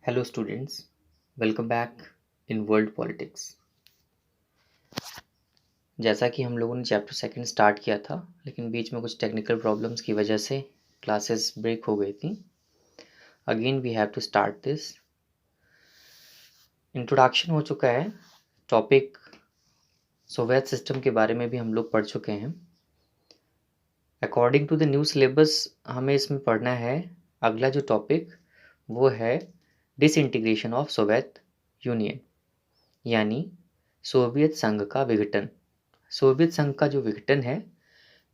Hello students, welcome back in world politics. जैसा कि हम लोगों ने चैप्टर सेकंड स्टार्ट किया था, लेकिन बीच में कुछ टेक्निकल प्रॉब्लम्स की वजह से क्लासेस ब्रेक हो गई थी। Again we have to start this. Introduction हो चुका है। टॉपिक सोवियत सिस्टम के बारे में भी हम लोग पढ़ चुके हैं। According to the new syllabus हमें इसमें पढ़ना है। अगला जो टॉपिक वो है डिसइंटीग्रेशन ऑफ सोवियत यूनियन, यानी सोवियत संघ का विघटन। सोवियत संघ का जो विघटन है,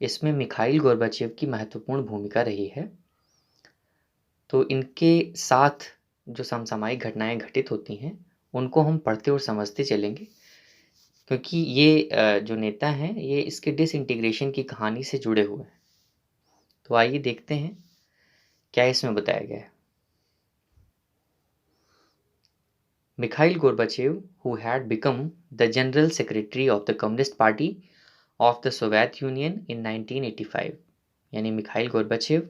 इसमें मिखाइल गोर्बाचेव की महत्वपूर्ण भूमिका रही है। तो इनके साथ जो समसामयिक घटनाएं घटित होती हैं, उनको हम पढ़ते और समझते चलेंगे, क्योंकि ये जो नेता हैं ये इसके डिसइंटीग्रेशन की कहानी से जुड़े हुए हैं। तो आइए देखते हैं क्या इसमें बताया गया है। Mikhail Gorbachev, who had become the General Secretary of the Communist Party of the Soviet Union in 1985, यानी Mikhail Gorbachev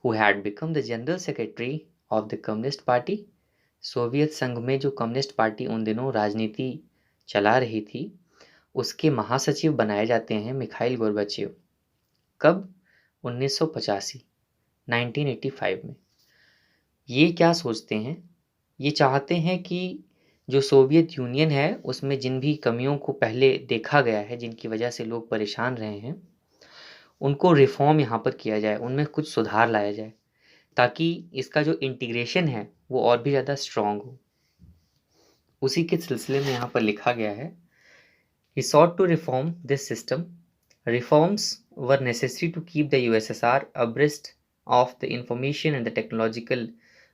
who had become the General Secretary of the Communist Party, Soviet संघ में जो कम्युनिस्ट पार्टी उन दिनों राजनीति चला रही थी, उसके महासचिव बनाए जाते हैं मिखाइल गोर्बाचेव। कब? 1985, 1985 में। ये क्या सोचते हैं? ये चाहते हैं कि जो सोवियत यूनियन है उसमें जिन भी कमियों को पहले देखा गया है, जिनकी वजह से लोग परेशान रहे हैं, उनको रिफॉर्म यहाँ पर किया जाए, उनमें कुछ सुधार लाया जाए, ताकि इसका जो इंटीग्रेशन है वो और भी ज़्यादा स्ट्रॉन्ग हो। उसी के सिलसिले में यहाँ पर लिखा गया है, He sought to reform this system. Reforms were necessary to keep the USSR abreast of the information and the technological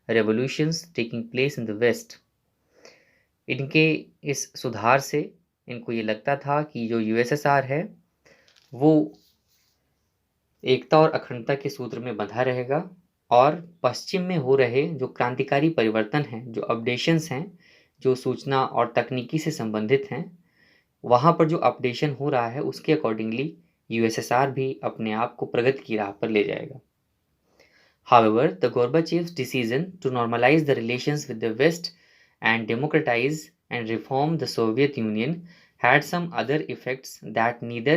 revolutions taking place in the West. इनके इस सुधार से इनको ये लगता था कि जो यूएसएसआर है वो एकता और अखंडता के सूत्र में बंधा रहेगा, और पश्चिम में हो रहे जो क्रांतिकारी परिवर्तन हैं, जो अपडेशंस हैं, जो सूचना और तकनीकी से संबंधित हैं, वहाँ पर जो अपडेशन हो रहा है उसके अकॉर्डिंगली यूएसएसआर भी अपने आप को प्रगति की राह पर ले जाएगा। However, the Gorbachev's decision to normalize the relations with the West and democratize and reform the Soviet Union had some other effects that neither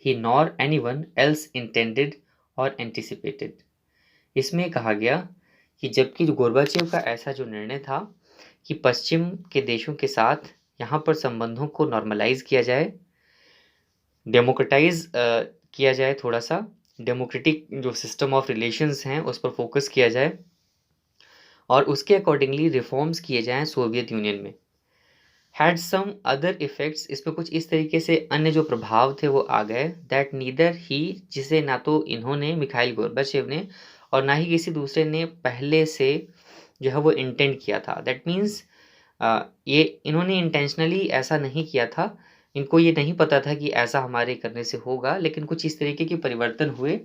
he nor anyone else intended or anticipated. इसमें कहा गया कि जबकि Gorbachev का ऐसा जो निर्णय था कि पश्चिम के देशों के साथ यहाँ पर संबंधों को नॉर्मलाइज किया जाए, डेमोक्रेटाइज किया जाए, थोड़ा सा डेमोक्रेटिक जो सिस्टम ऑफ रिलेशंस हैं उस पर फोकस किया जाए, और उसके अकॉर्डिंगली रिफॉर्म्स किए जाएं सोवियत यूनियन में, हैड सम अदर इफेक्ट्स, इस पर कुछ इस तरीके से अन्य जो प्रभाव थे वो आ गए, दैट नीदर ही, जिसे ना तो इन्होंने मिखाइल गोर्बाचेव ने और ना ही किसी दूसरे ने पहले से जो है वो इंटेंड किया था। दैट मीन्स ये इन्होंने इंटेंशनली ऐसा नहीं किया था, इनको ये नहीं पता था कि ऐसा हमारे करने से होगा, लेकिन कुछ इस तरीके के परिवर्तन हुए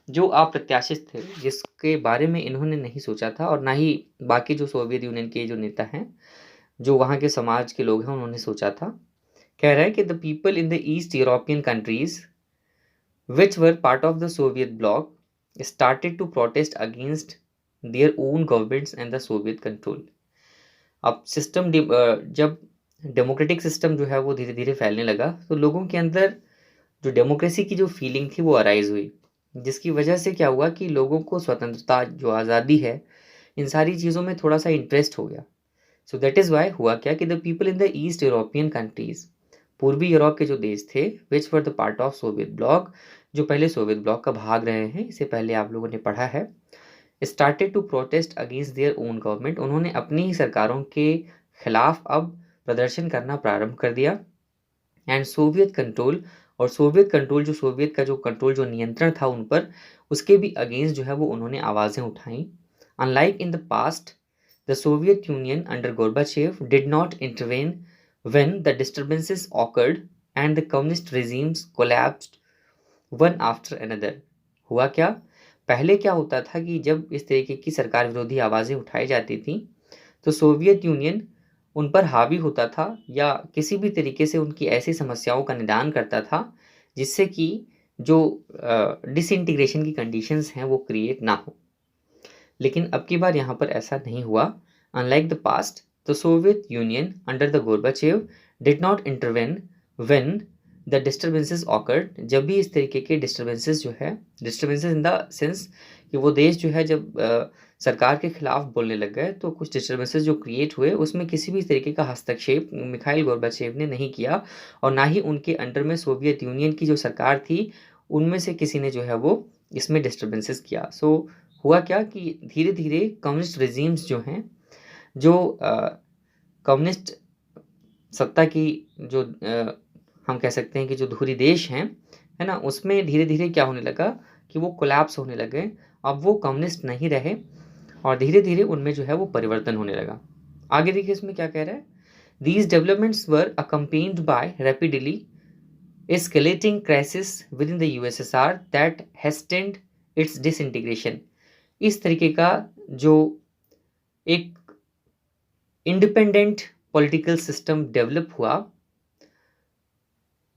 जो अप्रत्याशित थे, जिसके बारे में इन्होंने नहीं सोचा था, और ना ही बाकी जो सोवियत यूनियन के जो नेता हैं, जो वहाँ के समाज के लोग हैं, उन्होंने सोचा था। कह रहा है कि the people in the east European countries which were part of the Soviet bloc started to protest against their own governments and the Soviet control. अब सिस्टम जब डेमोक्रेटिक सिस्टम जो है वो धीरे धीरे फैलने लगा, तो लोगों के अंदर जो डेमोक्रेसी की जो फीलिंग थी वो अराइज हुई, जिसकी वजह से क्या हुआ कि लोगों को स्वतंत्रता, जो आज़ादी है, इन सारी चीज़ों में थोड़ा सा इंटरेस्ट हो गया। सो दैट इज़ वाई हुआ क्या कि the people in the east European countries, पूर्वी यूरोप के जो देश थे, which were the part of Soviet bloc, जो पहले सोवियत ब्लॉक का भाग रहे हैं, इसे पहले आप लोगों ने पढ़ा है, started to protest against their own government, उन्होंने अपनी ही सरकारों के खिलाफ अब प्रदर्शन करना प्रारंभ कर दिया, एंड सोवियत कंट्रोल, और सोवियत कंट्रोल, जो सोवियत का जो कंट्रोल, जो नियंत्रण था उन पर, उसके भी अगेंस्ट जो है वो उन्होंने आवाज़ें उठाई। Unlike in the past, the Soviet union under Gorbachev did not intervene when the disturbances awkward and the communist regimes collapsed one after another. हुआ क्या? पहले क्या होता था कि जब इस तरीके की सरकार विरोधी आवाज़ें उठाई जाती थी, तो सोवियत यूनियन उन पर हावी होता था, या किसी भी तरीके से उनकी ऐसी समस्याओं का निदान करता था जिससे कि जो डिसइंटीग्रेशन की कंडीशंस हैं वो क्रिएट ना हो। लेकिन अब की बार यहाँ पर ऐसा नहीं हुआ। Unlike the past, the Soviet Union under the Gorbachev did not intervene when the disturbances occurred. जब भी इस तरीके के disturbances जो है, disturbances in the sense कि वो देश जो है जब सरकार के खिलाफ बोलने लग गए तो कुछ डिस्टर्बेंसेस जो क्रिएट हुए उसमें किसी भी तरीके का हस्तक्षेप मिखाइल गोर्बाचेव ने नहीं किया और ना ही उनके अंडर में सोवियत यूनियन की जो सरकार थी उनमें से किसी ने जो है वो इसमें डिस्टर्बेंसेस किया। सो हुआ क्या कि धीरे धीरे कम्युनिस्ट रिजीम्स जो हैं, जो कम्युनिस्ट सत्ता की जो हम कह सकते हैं कि जो धुरी देश हैं, है ना, उसमें धीरे धीरे क्या होने लगा कि वो कोलैप्स होने लगे। अब वो कम्युनिस्ट नहीं रहे और धीरे धीरे उनमें जो है वो परिवर्तन होने लगा। आगे देखिए इसमें क्या कह रहा है, these developments were accompanied by rapidly escalating crisis within the USSR that hastened its disintegration। इस तरीके का जो एक इंडिपेंडेंट पॉलिटिकल सिस्टम डेवलप हुआ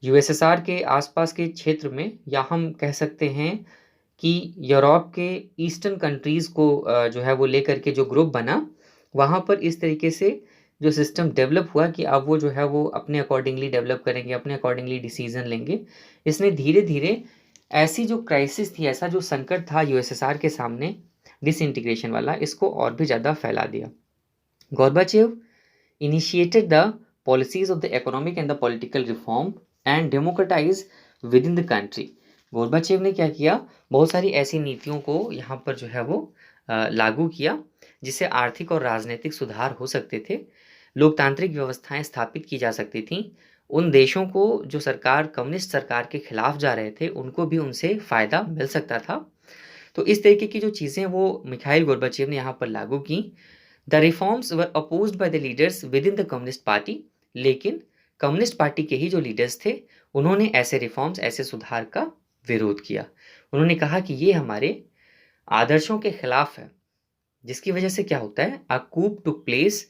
यूएसएसआर के आसपास के क्षेत्र में, या हम कह सकते हैं कि यूरोप के ईस्टर्न कंट्रीज को जो है वो लेकर के जो ग्रुप बना, वहाँ पर इस तरीके से जो सिस्टम डेवलप हुआ कि अब वो जो है वो अपने अकॉर्डिंगली डेवलप करेंगे, अपने अकॉर्डिंगली डिसीजन लेंगे। इसने धीरे धीरे ऐसी जो क्राइसिस थी, ऐसा जो संकट था यूएसएसआर के सामने डिसइंटीग्रेशन वाला, इसको और भी ज़्यादा फैला दिया। Gorbachev initiated the policies of the economic and the political reform and democratise with in the country. Gorbachev ने क्या किया, बहुत सारी ऐसी नीतियों को यहाँ पर जो है वो लागू किया जिससे आर्थिक और राजनीतिक सुधार हो सकते थे, लोकतांत्रिक व्यवस्थाएं स्थापित की जा सकती थीं। उन देशों को जो सरकार कम्युनिस्ट सरकार के खिलाफ जा रहे थे उनको भी उनसे फ़ायदा मिल सकता था। तो इस तरीके की जो चीज़ें वो मिखाइल गोर्बाचेव ने यहाँ पर लागू की। The reforms were opposed by the leaders with in the communist party. लेकिन कम्युनिस्ट पार्टी के ही जो लीडर्स थे उन्होंने ऐसे रिफॉर्म्स, ऐसे सुधार का विरोध किया। उन्होंने कहा कि ये हमारे आदर्शों के खिलाफ है, जिसकी वजह से क्या होता है, a coup took place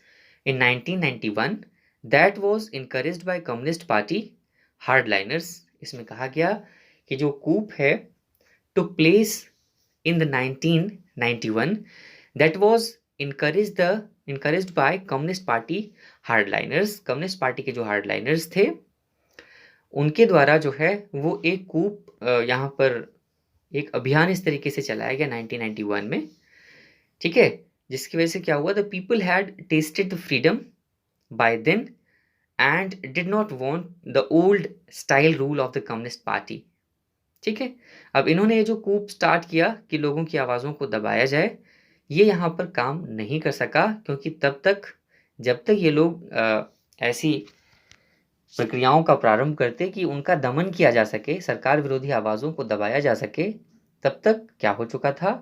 in 1991 that was encouraged by communist party hardliners. इसमें कहा गया कि जो कूप है took place in the 1991 that was encouraged by communist party hardliners. Communist party के जो हार्डलाइनर्स थे उनके द्वारा जो है वो एक कूप यहाँ पर एक अभियान इस तरीके से चलाया गया 1991 में, ठीक है, जिसकी वजह से क्या हुआ, the people had tested the freedom by then and did not want the old style rule of the communist party. ठीक है, अब इन्होंने ये जो कूप स्टार्ट किया कि लोगों की आवाज़ों को दबाया जाए, ये यहाँ पर काम नहीं कर सका, क्योंकि जब तक ये लोग ऐसी प्रक्रियाओं का प्रारंभ करते कि उनका दमन किया जा सके, सरकार विरोधी आवाज़ों को दबाया जा सके, तब तक क्या हो चुका था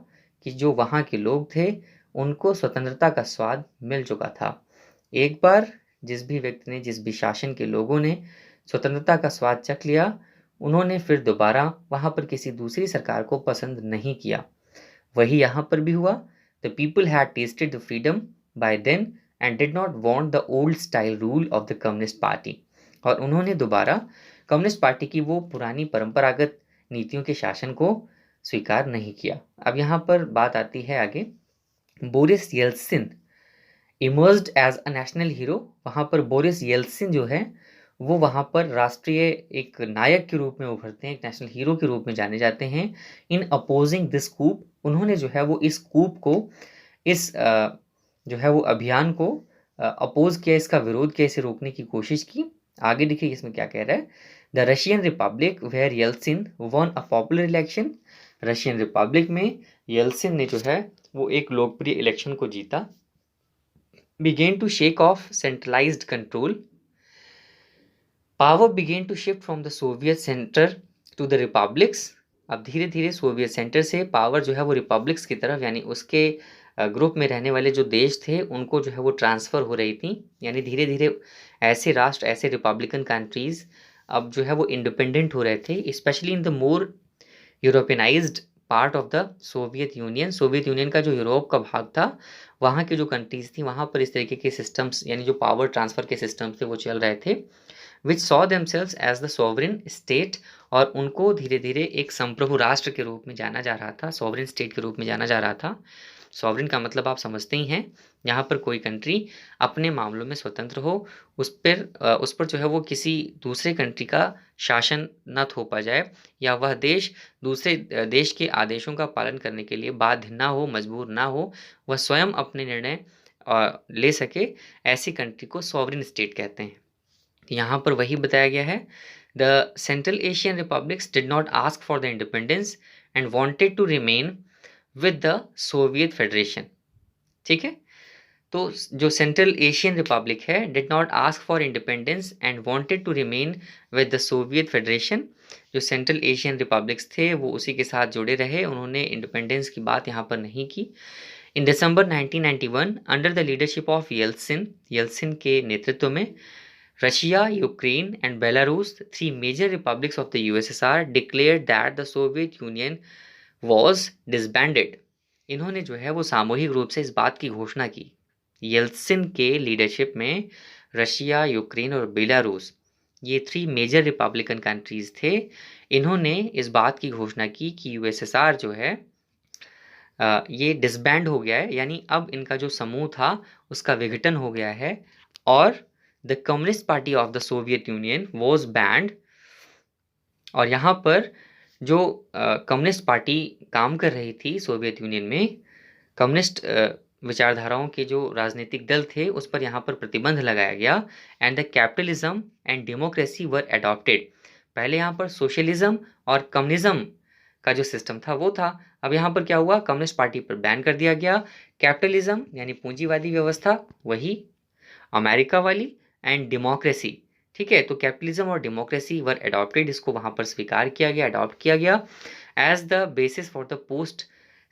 कि जो वहाँ के लोग थे उनको स्वतंत्रता का स्वाद मिल चुका था। एक बार जिस भी व्यक्ति ने, जिस भी शासन के लोगों ने स्वतंत्रता का स्वाद चख लिया, उन्होंने फिर दोबारा वहाँ पर किसी दूसरी सरकार को पसंद नहीं किया। वही यहाँ पर भी हुआ। The people had tested the freedom by then and did not want the old style rule of the communist party. और उन्होंने दोबारा कम्युनिस्ट पार्टी की वो पुरानी परंपरागत नीतियों के शासन को स्वीकार नहीं किया। अब यहाँ पर बात आती है आगे, Boris Yeltsin emerged as a national hero. वहाँ पर बोरिस येल्त्सिन जो है वो वहाँ पर राष्ट्रीय एक नायक के रूप में उभरते हैं, एक नेशनल हीरो के रूप में जाने जाते हैं। इन अपोजिंग दिस कूप, उन्होंने जो है वो इस कूप को, इस जो है वो अभियान को अपोज किया, इसका विरोध किया, इसे रोकने की कोशिश की। आगे देखिए इसमें क्या कह रहा है, the Russian republic where Yeltsin won a popular election. Russian republic में येल्त्सिन ने जो है वो एक लोकप्रिय इलेक्शन को जीता। Began to shake off centralised control, power began to shift from the Soviet centre to the republics. अब धीरे धीरे सोवियत सेंटर से पावर जो है वो रिपब्लिक्स की तरफ, यानी उसके ग्रुप में रहने वाले जो देश थे उनको जो है वो ट्रांसफ़र हो रही थी। यानी धीरे धीरे ऐसे राष्ट्र, ऐसे रिपब्लिकन कंट्रीज़ अब जो है वो इंडिपेंडेंट हो रहे थे, specially in the more Europeanised part of the Soviet union. Soviet union का जो यूरोप का भाग था, वहाँ की जो कंट्रीज़ थी वहाँ पर इस तरीके के सिस्टम्स, यानी जो पावर ट्रांसफ़र के सिस्टम्स थे वो चल रहे थे, which saw themselves as the sovereign state. और उनको धीरे धीरे एक संप्रभु राष्ट्र के रूप में जाना जा रहा था, सॉवरिन स्टेट के रूप में जाना जा रहा था। सॉवरेन का मतलब आप समझते ही हैं, यहाँ पर कोई कंट्री अपने मामलों में स्वतंत्र हो, उस पर जो है वो किसी दूसरे कंट्री का शासन न थोपा जाए, या वह देश दूसरे देश के आदेशों का पालन करने के लिए बाध्य ना हो, मजबूर ना हो, वह स्वयं अपने निर्णय ले सके, ऐसी कंट्री को सॉवरेन स्टेट कहते हैं। यहाँ पर वही बताया गया है, the central Asian republics did not ask for the independence and wanted to remain with the Soviet federation. ठीक है, तो जो सेंट्रल एशियन रिपब्लिक है, did not ask for independence and wanted to remain with the Soviet federation, जो central Asian republics थे वो उसी के साथ जुड़े रहे, उन्होंने इंडिपेंडेंस की बात यहाँ पर नहीं की। In December 1991 under the leadership of Yeltsin के नेतृत्व में Russia, Ukraine and Belarus, three major republics of the USSR, declared that the Soviet Union was disbanded. इन्होंने जो है वो सामूहिक रूप से इस बात की घोषणा की। येल्सिन के लीडरशिप में रशिया, यूक्रेन और बेलारूस, ये थ्री मेजर रिपब्लिकन कंट्रीज थे, इन्होंने इस बात की घोषणा की कि यूएसएसआर जो है ये डिसबैंड हो गया है, यानी अब इनका जो समूह था उसका विघटन हो गया है, और the communist party of the Soviet Union was banned. और यहाँ पर जो कम्युनिस्ट पार्टी काम कर रही थी सोवियत यूनियन में, कम्युनिस्ट विचारधाराओं के जो राजनीतिक दल थे उस पर यहाँ पर प्रतिबंध लगाया गया, and the capitalism and democracy were adopted. पहले यहाँ पर सोशलिज्म और कम्युनिज्म का जो सिस्टम था वो था, अब यहाँ पर क्या हुआ, कम्युनिस्ट पार्टी पर बैन कर दिया गया, कैपिटलिज्म यानी पूंजीवादी व्यवस्था वही अमेरिका वाली, एंड डेमोक्रेसी, ठीक है, तो कैपिटलिज्म और डेमोक्रेसी वर एडॉप्टेड, इसको वहाँ पर स्वीकार किया गया, अडॉप्ट किया गया as the basis for the post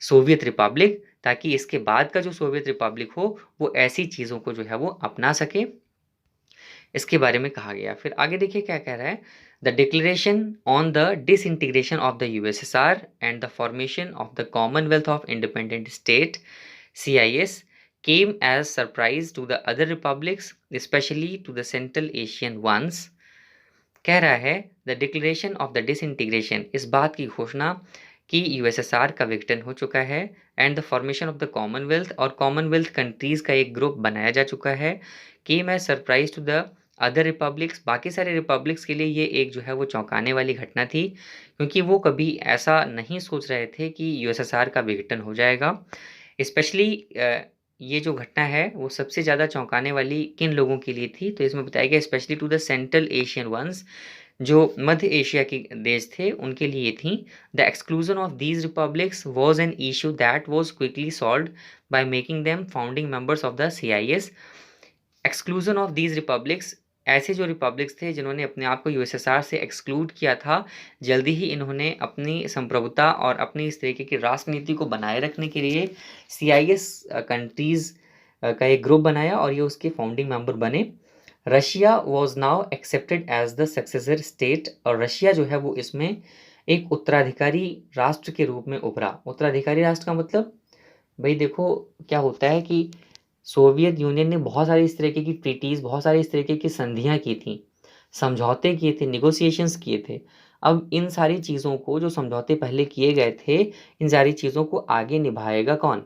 Soviet republic, ताकि इसके बाद का जो सोवियत रिपब्लिक हो वो ऐसी चीज़ों को जो है वो अपना सके, इसके बारे में कहा गया। फिर आगे देखिए क्या कह रहा है, the declaration on the disintegration of the USSR and the formation of the Commonwealth of independent state CIS came as surprise to the other republics, especially to the Central Asian ones। कह रहा है the declaration of the disintegration, इस बात की घोषणा कि USSR का विघटन हो चुका है, and the formation of the Commonwealth, और कॉमनवेल्थ कंट्रीज का एक ग्रुप बनाया जा चुका है, came as surprise to the other republics, बाकी सारे रिपब्लिक्स के लिए ये एक जो है वो चौंकाने वाली घटना थी, क्योंकि वो कभी ऐसा नहीं सोच रहे थे कि यूएसएसआर का विघटन हो जाएगा। स्पेशली ये जो घटना है वो सबसे ज़्यादा चौंकाने वाली किन लोगों के लिए थी, तो इसमें बताया गया specially to the central Asian ones, जो मध्य एशिया के देश थे उनके लिए थी। The exclusion of these republics was an issue that was quickly solve by making them founding members of the CIS। Exclusion of these republics, ऐसे जो रिपब्लिक्स थे जिन्होंने अपने आप को यूएसएसआर से एक्सक्लूड किया था, जल्दी ही इन्होंने अपनी संप्रभुता और अपनी इस तरीके की राष्ट्रनीति को बनाए रखने के लिए CIS कंट्रीज़ का एक ग्रुप बनाया और ये उसके फाउंडिंग मेंबर बने। Russia was now accepted as the successor state, और रशिया जो है वो इसमें एक उत्तराधिकारी राष्ट्र के रूप में उभरा। उत्तराधिकारी राष्ट्र का मतलब, भाई देखो क्या होता है कि सोवियत यूनियन ने बहुत सारी इस तरीके की ट्रीटीज़, बहुत सारी इस तरीके की संधियाँ की थी, समझौते किए थे, निगोसिएशंस किए थे। अब इन सारी चीज़ों को, जो समझौते पहले किए गए थे, इन सारी चीज़ों को आगे निभाएगा कौन?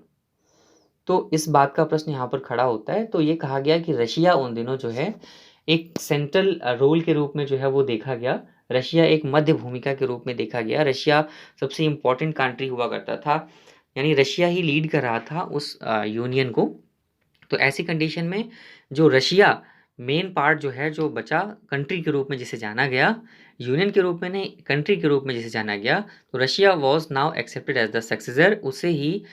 तो इस बात का प्रश्न यहाँ पर खड़ा होता है। तो ये कहा गया कि रशिया उन दिनों जो है एक सेंट्रल रोल के रूप में जो है वो देखा गया, रशिया एक मध्य भूमिका के रूप में देखा गया, रशिया सबसे इम्पोर्टेंट कंट्री हुआ करता था, यानी रशिया ही लीड कर रहा था उस यूनियन को। तो ऐसी कंडीशन में जो रशिया मेन पार्ट जो है जो बचा, कंट्री के रूप में जिसे जाना गया, यूनियन के रूप में नहीं, कंट्री के रूप में जिसे जाना गया, तो Russia was now accepted as the successor, उसे ही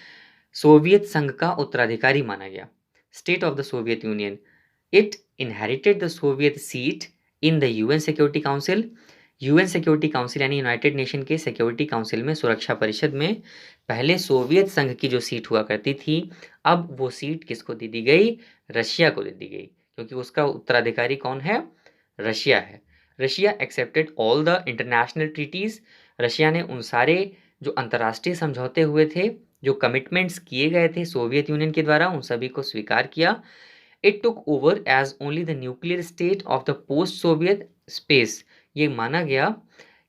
सोवियत संघ का उत्तराधिकारी माना गया। State of the Soviet Union, it inherited the Soviet seat in the UN security council. UN security council यानी यूनाइटेड नेशन के सिक्योरिटी काउंसिल में, सुरक्षा परिषद में पहले सोवियत संघ की जो सीट हुआ करती थी, अब वो सीट किसको दे दी गई? रशिया को दे दी गई, क्योंकि उसका उत्तराधिकारी कौन है? रशिया है। Russia accepted all the international treaties, Russia ने उन सारे जो अंतर्राष्ट्रीय समझौते हुए थे, जो कमिटमेंट्स किए गए थे सोवियत यूनियन के द्वारा, उन सभी को स्वीकार किया। It took over as only the nuclear state of the post Soviet space, ये माना गया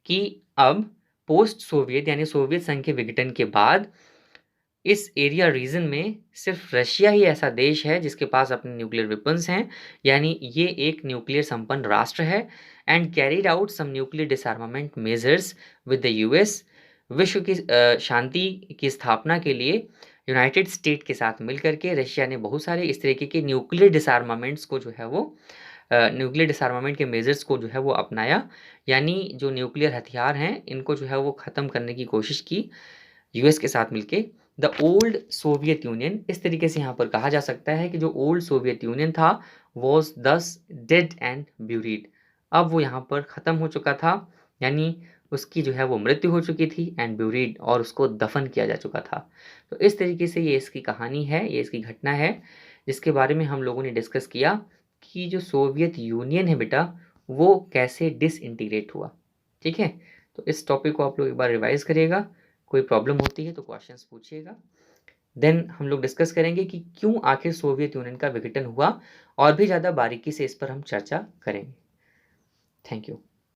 कि अब पोस्ट सोवियत यानी सोवियत संघ के विघटन के बाद इस एरिया रीजन में सिर्फ रशिया ही ऐसा देश है जिसके पास अपने न्यूक्लियर वेपन्स हैं, यानी ये एक न्यूक्लियर संपन्न राष्ट्र है and carried out some nuclear disarmament measures with the US. विश्व की शांति की स्थापना के लिए यूनाइटेड स्टेट के साथ मिलकर के रशिया ने बहुत सारे इस तरीके के न्यूक्लियर डिसआर्मामेंट्स को जो है वो न्यूक्लियर डिसआर्मामेंट के मेजर्स को जो है वो अपनाया, यानी जो न्यूक्लियर हथियार हैं इनको जो है वो ख़त्म करने की कोशिश की यूएस के साथ मिलके। द ओल्ड सोवियत यूनियन, इस तरीके से यहाँ पर कहा जा सकता है कि जो ओल्ड सोवियत यूनियन था वॉज दस डेड एंड ब्यूरीड, अब वो यहाँ पर ख़त्म हो चुका था, यानी उसकी जो है वो मृत्यु हो चुकी थी एंड ब्यूरीड, और उसको दफन किया जा चुका था। तो इस तरीके से ये इसकी कहानी है, ये इसकी घटना है जिसके बारे में हम लोगों ने डिस्कस किया कि जो सोवियत यूनियन है बेटा वो कैसे डिसइंटीग्रेट हुआ। ठीक है, तो इस टॉपिक को आप लोग एक बार रिवाइज करिएगा, कोई प्रॉब्लम होती है तो क्वेश्चंस पूछिएगा। देन हम लोग डिस्कस करेंगे कि क्यों आखिर सोवियत यूनियन का विघटन हुआ, और भी ज़्यादा बारीकी से इस पर हम चर्चा करेंगे। Thank you.